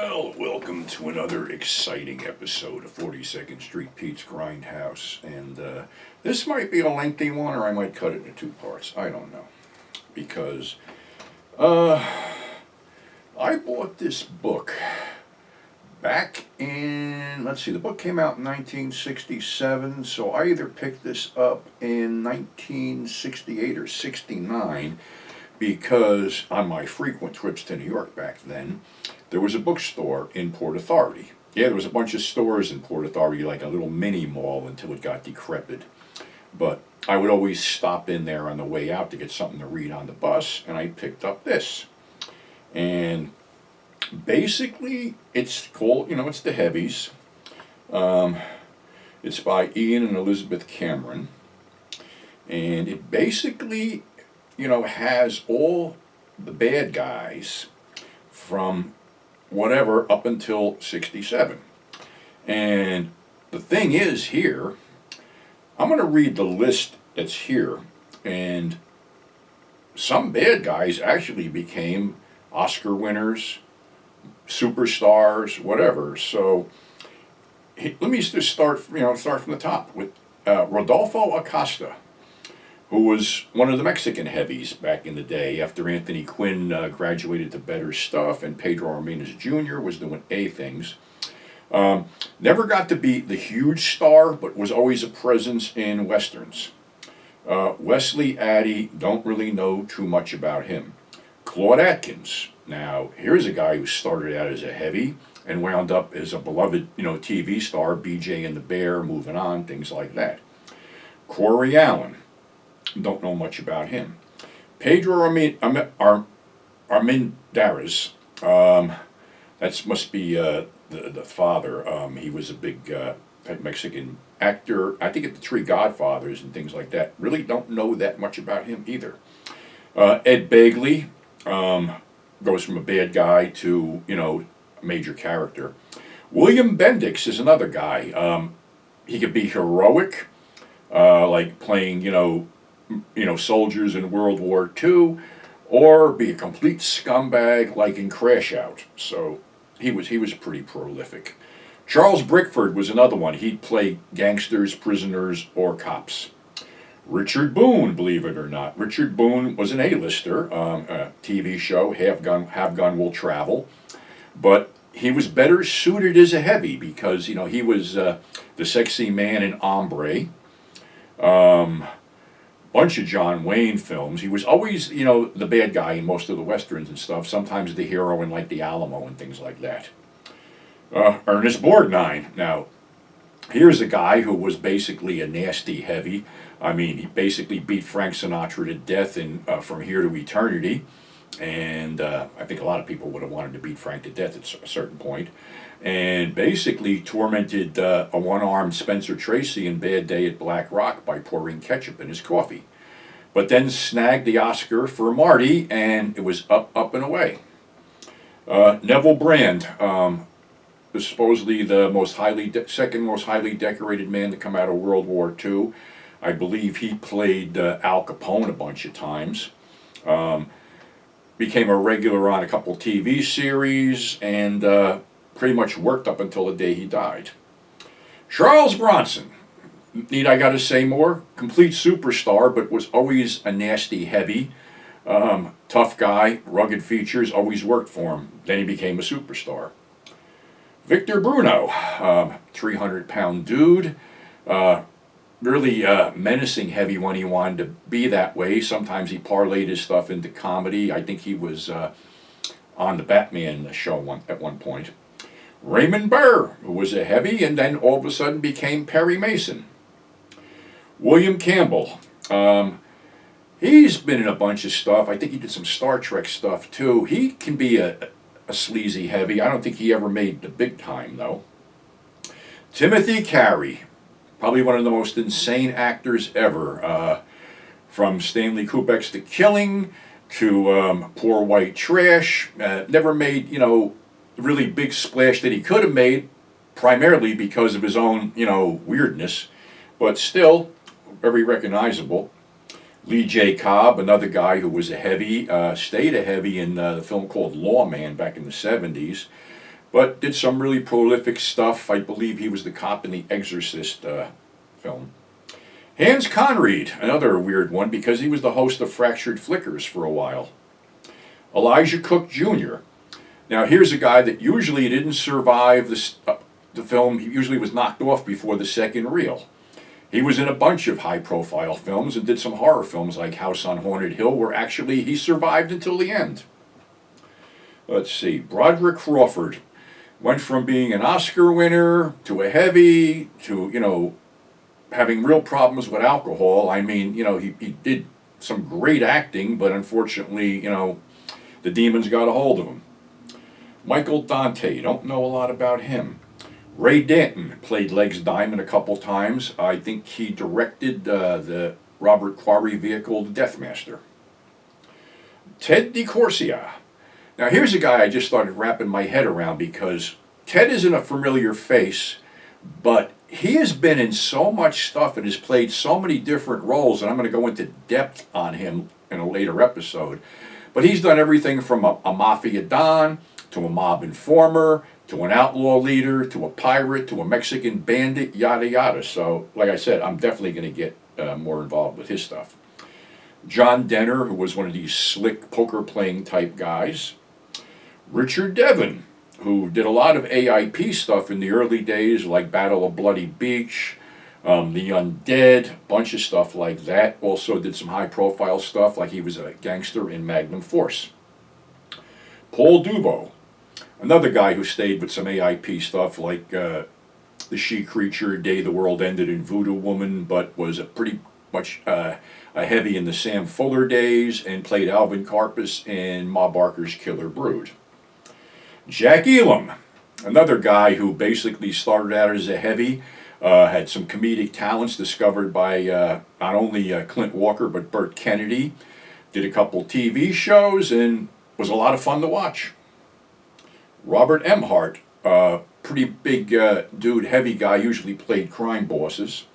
Well, welcome to another exciting episode of 42nd Street Pete's Grindhouse. And this might be a lengthy one, or I might cut it into two parts. I don't know. Because I bought this book back in, let's see, the book came out in 1967, so I either picked this up in 1968 or 69, because on my frequent trips to New York back then, there was a bookstore in Port Authority. Yeah, there was a bunch of stores in Port Authority, like a little mini mall until it got decrepit. But I would always stop in there on the way out to get something to read on the bus, and I picked up this. And basically, it's called, it's the Heavies. It's by Ian and Elizabeth Cameron. And it basically, has all the bad guys from whatever up until 67. And the thing is here, I'm going to read the list that's here. And some bad guys actually became Oscar winners, superstars, whatever. So let me just start from the top with Rodolfo Acosta, who was one of the Mexican heavies back in the day after Anthony Quinn graduated to better stuff and Pedro Armenez Jr. was doing A things. Never got to be the huge star, but was always a presence in Westerns. Wesley Addy, don't really know too much about him. Claude Atkins, now here's a guy who started out as a heavy and wound up as a beloved TV star, BJ and the Bear, moving on, things like that. Corey Allen, don't know much about him. Pedro Armendariz, that must be the father. He was a big Mexican actor. I think at the Three Godfathers and things like that. Really don't know that much about him either. Ed Begley goes from a bad guy to a major character. William Bendix is another guy. He could be heroic, like playing soldiers in World War II, or be a complete scumbag like in Crash Out. So he was pretty prolific. Charles Brickford was another one. He'd play gangsters, prisoners, or cops. Richard Boone, believe it or not. Richard Boone was an A-lister, a TV show, Have Gun Will Travel. But he was better suited as a heavy because, he was the sexy man in Hombre. Bunch of John Wayne films. He was always, the bad guy in most of the Westerns and stuff. Sometimes the hero in like the Alamo and things like that. Ernest Borgnine. Now, here's a guy who was basically a nasty heavy. I mean, he basically beat Frank Sinatra to death in From Here to Eternity. And I think a lot of people would have wanted to beat Frank to death at a certain point. And basically tormented a one-armed Spencer Tracy in Bad Day at Black Rock by pouring ketchup in his coffee. But then snagged the Oscar for Marty, and it was up, and away. Neville Brand, supposedly the second most highly decorated man to come out of World War II. I believe he played Al Capone a bunch of times. Became a regular on a couple TV series, and pretty much worked up until the day he died. Charles Bronson, need I gotta say more? Complete superstar, but was always a nasty heavy. Tough guy, rugged features, always worked for him. Then he became a superstar. Victor Bruno, 300-pound dude. Really menacing heavy when he wanted to be that way. Sometimes he parlayed his stuff into comedy. I think he was on the Batman show at one point. Raymond Burr, who was a heavy and then all of a sudden became Perry Mason. William Campbell, he's been in a bunch of stuff. I think he did some Star Trek stuff too. He can be a sleazy heavy. I don't think he ever made the big time though. Timothy Carey, probably one of the most insane actors ever. From Stanley Kubrick's The Killing to Poor White Trash. Never made, really big splash that he could have made, primarily because of his own, weirdness, but still very recognizable. Lee J. Cobb, another guy who was a heavy, stayed a heavy in the film called Lawman back in the 70s. but did some really prolific stuff. I believe he was the cop in the Exorcist film. Hans Conried, another weird one because he was the host of Fractured Flickers for a while. Elijah Cook Jr. Now here's a guy that usually didn't survive the film. He usually was knocked off before the second reel. He was in a bunch of high-profile films and did some horror films like House on Haunted Hill, where actually he survived until the end. Let's see, Broderick Crawford went from being an Oscar winner to a heavy to, having real problems with alcohol. I mean, he did some great acting, but unfortunately, the demons got a hold of him. Michael Dante, don't know a lot about him. Ray Danton played Legs Diamond a couple times. I think he directed the Robert Quarry vehicle, The Deathmaster. Ted DeCorsia. Now here's a guy I just started wrapping my head around because Ted isn't a familiar face, but he has been in so much stuff and has played so many different roles, and I'm going to go into depth on him in a later episode. But he's done everything from a mafia don to a mob informer to an outlaw leader to a pirate to a Mexican bandit, yada yada. So, like I said, I'm definitely going to get more involved with his stuff. John Denner, who was one of these slick poker playing type guys. Richard Devon, who did a lot of AIP stuff in the early days, like Battle of Bloody Beach, The Undead, a bunch of stuff like that. Also did some high-profile stuff, like he was a gangster in Magnum Force. Paul Dubo, another guy who stayed with some AIP stuff, like The She Creature, Day the World Ended, and Voodoo Woman, but was a pretty much a heavy in the Sam Fuller days, and played Alvin Karpis in Ma Barker's Killer Brood. Jack Elam, another guy who basically started out as a heavy, had some comedic talents discovered by not only Clint Walker but Burt Kennedy, did a couple TV shows, and was a lot of fun to watch. Robert Emhart, pretty big dude, heavy guy, usually played crime bosses.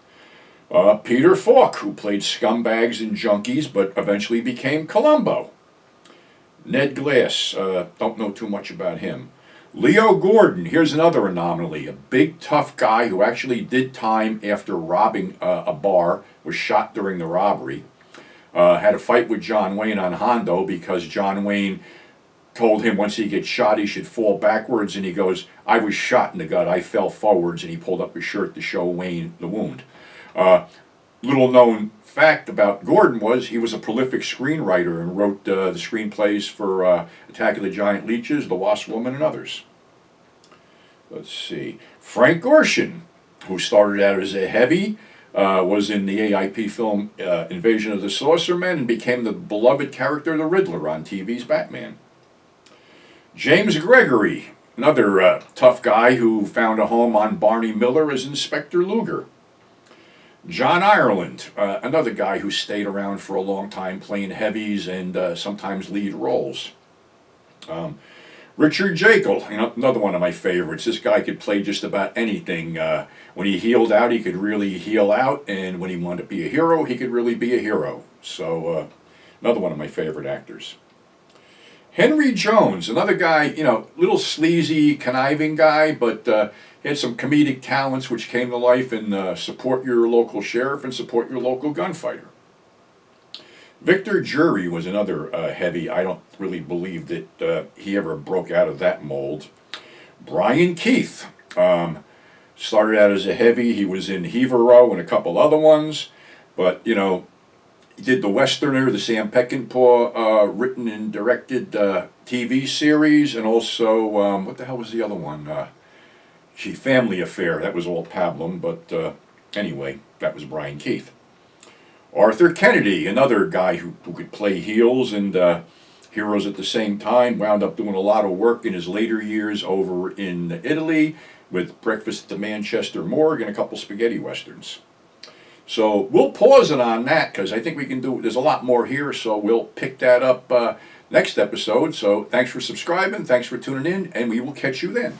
Peter Falk, who played scumbags and junkies but eventually became Columbo. Ned Glass, don't know too much about him. Leo Gordon, here's another anomaly. A big, tough guy who actually did time after robbing a bar, was shot during the robbery. Had a fight with John Wayne on Hondo because John Wayne told him once he gets shot he should fall backwards, and he goes, I was shot in the gut, I fell forwards, and he pulled up his shirt to show Wayne the wound. Little known fact about Gordon was he was a prolific screenwriter and wrote the screenplays for Attack of the Giant Leeches, The Wasp Woman, and others. Let's see. Frank Gorshin, who started out as a heavy, was in the AIP film Invasion of the Sorcerermen and became the beloved character the Riddler on TV's Batman. James Gregory, another tough guy who found a home on Barney Miller as Inspector Luger. John Ireland, another guy who stayed around for a long time playing heavies and sometimes lead roles. Richard Jekyll, another one of my favorites. This guy could play just about anything. When he healed out, he could really heal out, and when he wanted to be a hero, he could really be a hero. So, another one of my favorite actors. Henry Jones, another guy, little sleazy, conniving guy, but he had some comedic talents which came to life in Support Your Local Sheriff and Support Your Local Gunfighter. Victor Jury was another heavy. I don't really believe that he ever broke out of that mold. Brian Keith started out as a heavy. He was in Hevero and a couple other ones, but he did The Westerner, the Sam Peckinpah written and directed TV series, and also what the hell was the other one? Family Affair. That was all pablum, but anyway, that was Brian Keith. Arthur Kennedy, another guy who could play heels and heroes at the same time, wound up doing a lot of work in his later years over in Italy with Breakfast at the Manchester Morgue and a couple spaghetti westerns. So we'll pause it on that because I think we can do, there's a lot more here, so we'll pick that up next episode. So thanks for subscribing, thanks for tuning in, and we will catch you then.